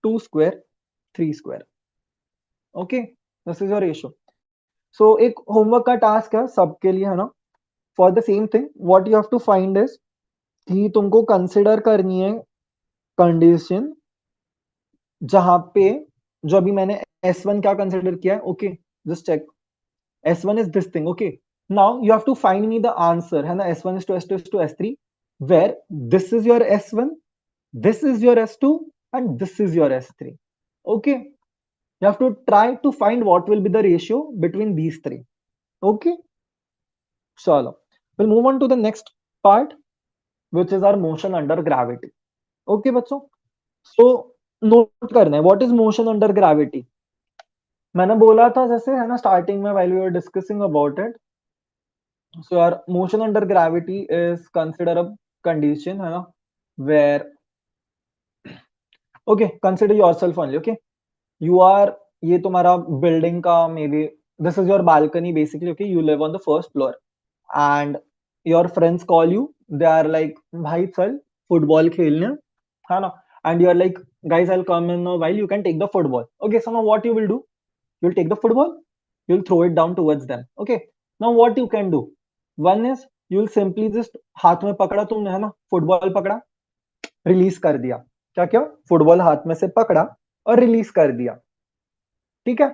S1: 2 square 3 square. Okay, this is your ratio. So एक होमवर्क का टास्क है सबके लिए, है ना, for the same thing what you have to find is कि तुमको कंसिडर करनी है कंडीशन जहां पे, जो अभी मैंने S1 क्या कंसिडर किया है, okay, just check, S1 is this thing, okay, now you have to find me the answer, है ना, S1 is to S2 is to S3, where this is your S1, this is your S2 and this is your S3, okay, you have to try to find what will be the ratio between these three, okay, chalo, we'll move on to the next part, which is our motion under gravity, okay बच्चों, so note करना है what is motion under gravity। मैंने बोला था जैसे, है ना, starting में while we were discussing about it, so your motion under gravity is consider a condition, है ना, where, okay, consider yourself only, okay, you are, ये तुम्हारा बिल्डिंग का maybe, this is your balcony basically, okay, you live on the first floor and your friends call you, they are like भाई चल football खेलने, है ना, and you are like guys I'll come in a while, you can take the football, okay, so now what you will do, you'll take the football, you'll throw it down towards them, okay, now what you can do, one is you'll simply just, हाथ में पकड़ा तुमने, है ना, football पकड़ा, release कर दिया, क्या क्या, फुटबॉल हाथ में से पकड़ा और रिलीज कर दिया, ठीक है,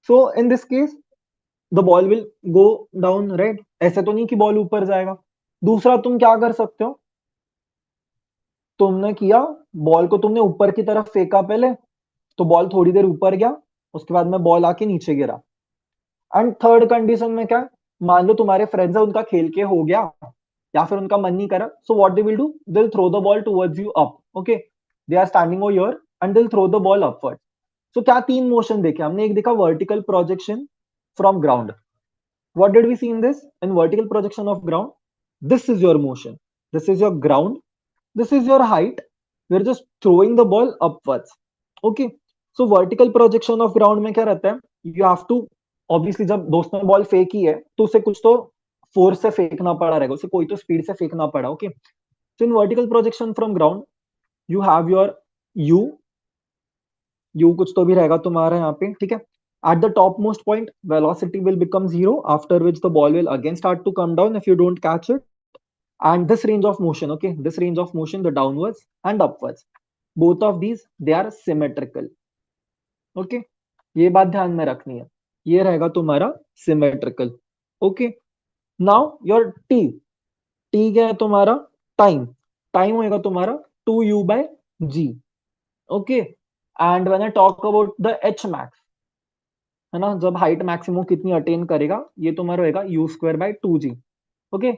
S1: so in this case the ball will go down, right, ऐसे तो नहीं कि बॉल ऊपर जाएगा। दूसरा तुम क्या कर सकते हो, तुमने किया, बॉल को तुमने ऊपर की तरफ फेंका पहले, तो बॉल थोड़ी देर ऊपर गया, उसके बाद में बॉल आके नीचे गिरा। एंड थर्ड कंडीशन में क्या है, मान लो तुम्हारे फ्रेंड्स है, उनका खेल के हो गया या फिर उनका मन नहीं करा, so what they will do, they will throw the ball towards you up, okay, they are standing over here and they will throw the ball upward. So क्या तीन मोशन देखे हमने, एक देखा vertical projection from ground, what did we see in this, in vertical projection of ground, this is your motion, this is your ground, this is your height, we're just throwing the ball upwards, okay, so vertical projection of ground में क्या रहता है, you have to, obviously जब दोस्त ने ball फेंकी है तो उसे कुछ तो फोर्स से फेंकना पड़ा रहेगा, उसे कोई तो स्पीड से फेंकना पड़ा, okay, so in vertical projection from ground you have your u, u कुछ तो भी रहेगा तुम्हारा यहाँ पे, ठीक है, at the topmost point velocity will become zero, after which the ball will again start to come down if you don't catch it, and this range of motion, okay, this range of motion, the downwards and upwards, both of these they are symmetrical, okay, ये बात ध्यान में रखनी है, ये रहेगा तुम्हारा symmetrical, okay, now your t, t क्या है तुम्हारा, टाइम, टाइम होएगा तुम्हारा 2u by g, okay, and when I talk about the h max, है ना, जब हाइट मैक्सिमम कितनी अटेन करेगा, ये तुम्हारा होएगा you square by 2g, okay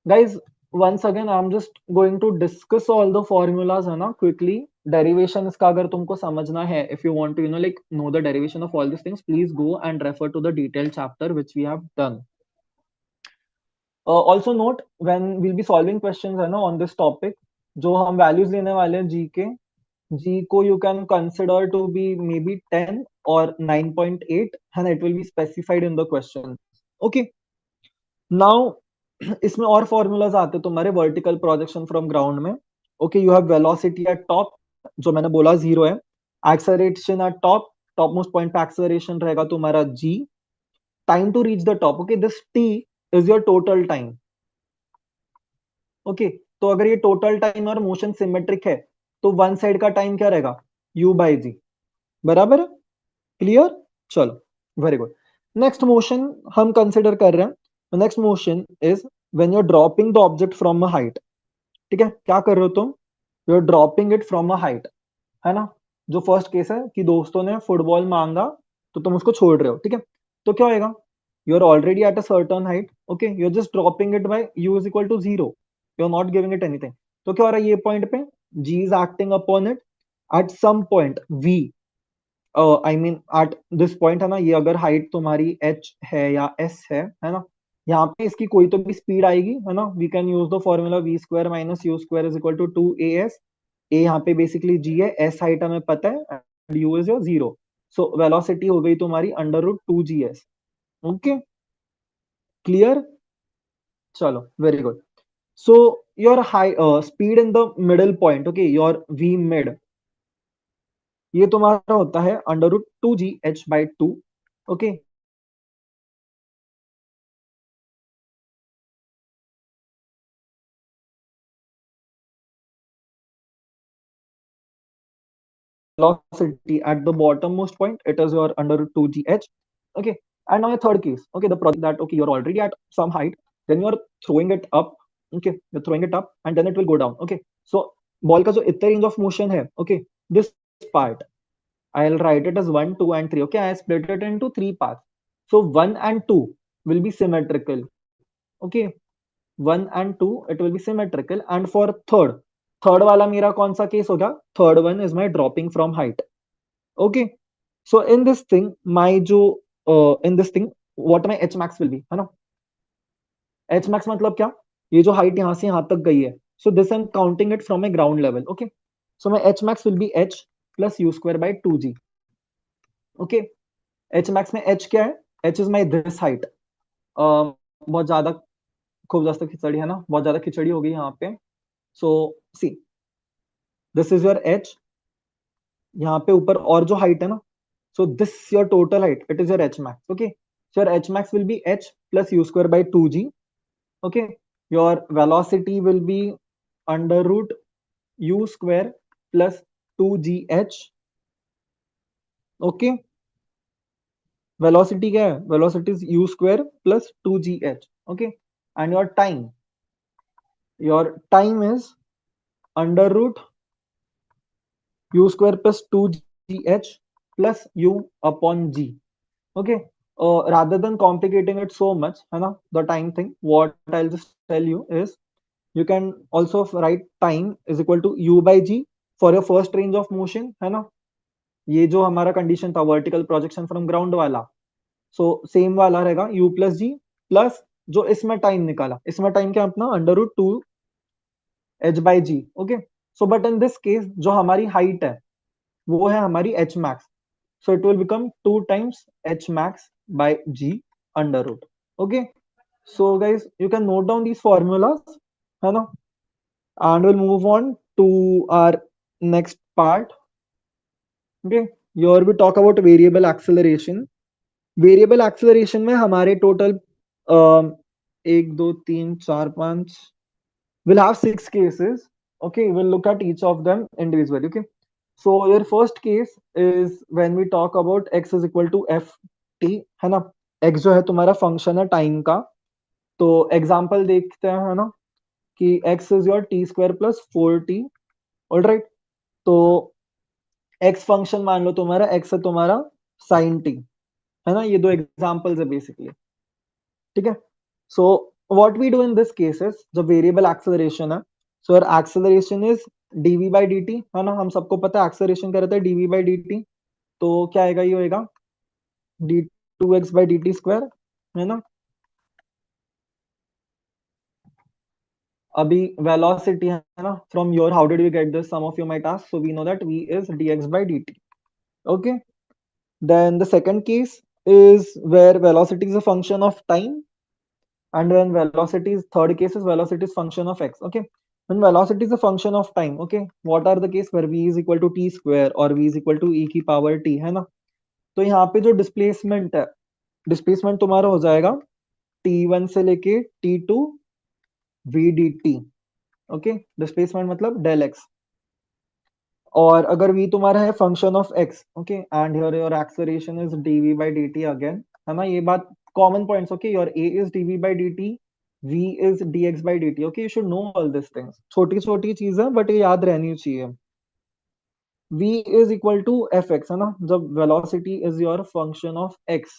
S1: guys, once again I'm just going to discuss all the formulas, है ना, quickly, derivation इसका अगर तुमको समझना है, if you want to, you know, like know the derivation of all these things, please go and refer to the detailed chapter which we have done. Also note when we'll be solving questions, है ना, on this topic, जो हम values लेने वाले हैं g के, G को you can consider to be maybe 10 or 9.8, and it will be specified in the question. Okay. Now इसमें और formulas आते हैं तुम्हारे vertical projection from ground में. Okay, you have velocity at top, जो मैंने बोला 0 है. Acceleration at top, topmost point पे acceleration रहेगा तुम्हारा g. Time to reach the top. Okay, this t is your total time. Okay, तो अगर ये टोटल टाइम और मोशन सिमेट्रिक है तो वन साइड का टाइम क्या रहेगा, u बाई जी, बराबर है, क्लियर, चलो, वेरी गुड। नेक्स्ट मोशन हम कंसिडर कर रहे हैं, next motion is when you are dropping the object from a height, ठीक है, क्या कर रहे हो तुम, you are dropping it from a height, है ना, जो फर्स्ट केस है कि दोस्तों ने फुटबॉल मांगा तो तुम उसको छोड़ रहे हो, ठीक है, तो क्या होएगा, you are already at a certain height, okay, you are just dropping it by u is equal to 0, you are not giving it anything, तो क्या हो रहा है, ये पॉइंट पे g is acting upon it at some point v, I mean at this point, है ना, ये अगर हाइट तुम्हारी h है या s है ना, यहाँ पे इसकी कोई तो भी स्पीड आएगी, है ना, we can use the formula v square minus u square is equal to 2as, a यहाँ पे बेसिकली g है, s हाइट हमें पता है and u is your 0, so velocity हो गई तुम्हारी under root 2gs, okay, clear, चलो, very good, so your high speed in the middle point, okay, your v mid, ये तुम्हारा होता है under root 2gh/2, okay. velocity at the bottommost point, it is your under root 2gh. Okay. And now your third case, okay, the project that, okay, you're already at some height, then you're throwing it up, okay, you're throwing it up and then it will go down, okay. So ball ka jo itna range of motion hai, okay, this part, I'll write it as 1, 2, and 3. Okay, I split it into three parts. So 1 and 2 will be symmetrical. Okay, 1 and 2, it will be symmetrical. And for third वाला मेरा कौन सा case होगा? Third one is my dropping from height. Okay, so in this thing, in this thing, what my h max will be, है ना? H max मतलब क्या? ये जो height यहाँ से यहाँ तक गई है. So this I'm counting it from a ground level. Okay, so my h max will be h plus u square by 2g. Okay, h max में h क्या है? H is my this height. बहुत ज्यादा खूब जास्त खिचड़ी है ना, बहुत ज्यादा खिचड़ी हो गई यहाँ पे. सो सी, दिस इज योर h, यहाँ पे ऊपर और जो हाइट है ना, so this your total height, it is your h max. Okay, so your h max will be h plus u square by 2g. Okay, your velocity will be under root u square plus 2gh. Okay, velocity क्या है? Velocity is u square plus 2gh. Okay, and your time is under root u square plus 2gh plus u upon g. Okay, rather than complicating it so much, है ना, the time thing, what I'll just tell you is you can also write time is equal to u by g for your first range of motion, है ना. ये जो हमारा condition था vertical projection from ground वाला, so same वाला रहेगा u plus जी plus जो इसमें टाइम निकाला, इसमें टाइम क्या अपना under root 2h/g. Okay, so but in this case जो हमारी हाइट है वो है हमारी h max. So it will become 2 times h max by g under root. Okay. So guys, you can note down these formulas, है ना? And we'll move on to our next part. Okay. Here we talk about variable acceleration. Variable acceleration में हमारे total एक दो तीन चार पाँच, we'll have 6 cases. Okay, we'll look at each of them individually. Okay. So your first case is when we talk about x is equal to f t, है ना. x जो है तुम्हारा फंक्शन है टाइम का. तो एग्जांपल देखते हैं, है ना, कि x is your T square plus 4t. Alright, तो x फंक्शन मान लो तुम्हारा, x है तुम्हारा sin t, है ना. ये दो एग्जांपल्स है बेसिकली. ठीक है. So what we do in this cases, जो वेरिएबल एक्सेलरेशन है, so your acceleration is dv by dt, है ना. हम सबको पता है एक्सेलरेशन क्या रहता है, dv by dt. तो क्या आएगा, ये होएगा d2x by dt स्क्वायर, है ना. अभी वेलोसिटी है ना, from your how did we get this, some of you might ask, so we know that v is dx by dt. Okay, then the second case is where velocity is a function of time, and when velocity is, third case is velocity is function of x. Okay, when velocity is a function of time, okay, what are the case where v is equal to t square or v is equal to e की power t, है ना. तो यहाँ पे जो displacement है, displacement तुम्हारा हो जाएगा t1 से लेके t2 v dt. Okay, displacement मतलब डेल एक्स. और अगर v तुम्हारा है function of x, okay, and here your acceleration is dv by dt again, है ना. ये बात common points. Okay, your a is dv by dt, v is dx by dt. Okay, you should know all this things. छोटी छोटी चीज है but ये याद रहनी चाहिए. v is equal to fx, है ना, जब velocity is your function of x.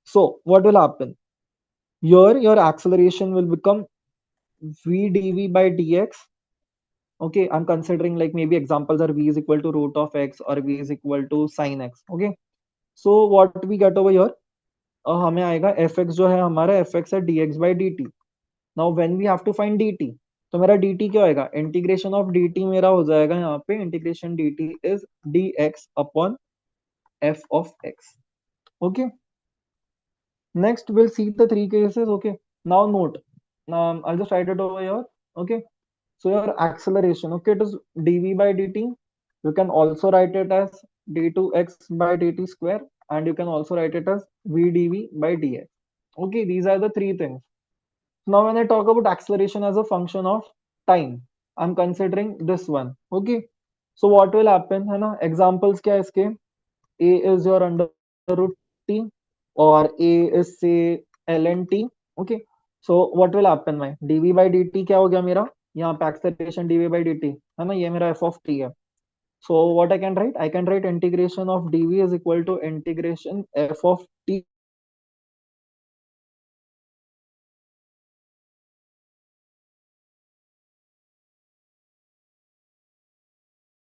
S1: So what will happen, your acceleration will become v dv by dx. Okay, I'm considering like maybe examples are v is equal to root of x or v is equal to sin x. Okay, so what we get over here, हमें आएगा fx जो है हमारा fx है dx by dt. Now when we have to find dt, तो मेरा dt क्या होएगा, इंटीग्रेशन ऑफ dt मेरा हो जाएगा यहाँ पे, integration dt is dx upon f of x. Okay, next we'll see the three cases. Okay, now note, I'll just write it over here. Okay, so your acceleration, okay, it is dv by dt. You can also write it as d2x by dt square, and you can also write it as v dv by dx. Okay, these are the three things. Now, when I talk about acceleration as a function of time, I'm considering this one. Okay, so what will happen? है ना? Examples क्या है इसके? A is your under root t, or A is say ln t. Okay, so what will happen? My dv by dt क्या हो गया मेरा? यहाँ पे acceleration dv by dt है ना? ये मेरा f of t है. So what I can write? I can write integration of dv is equal to integration f of t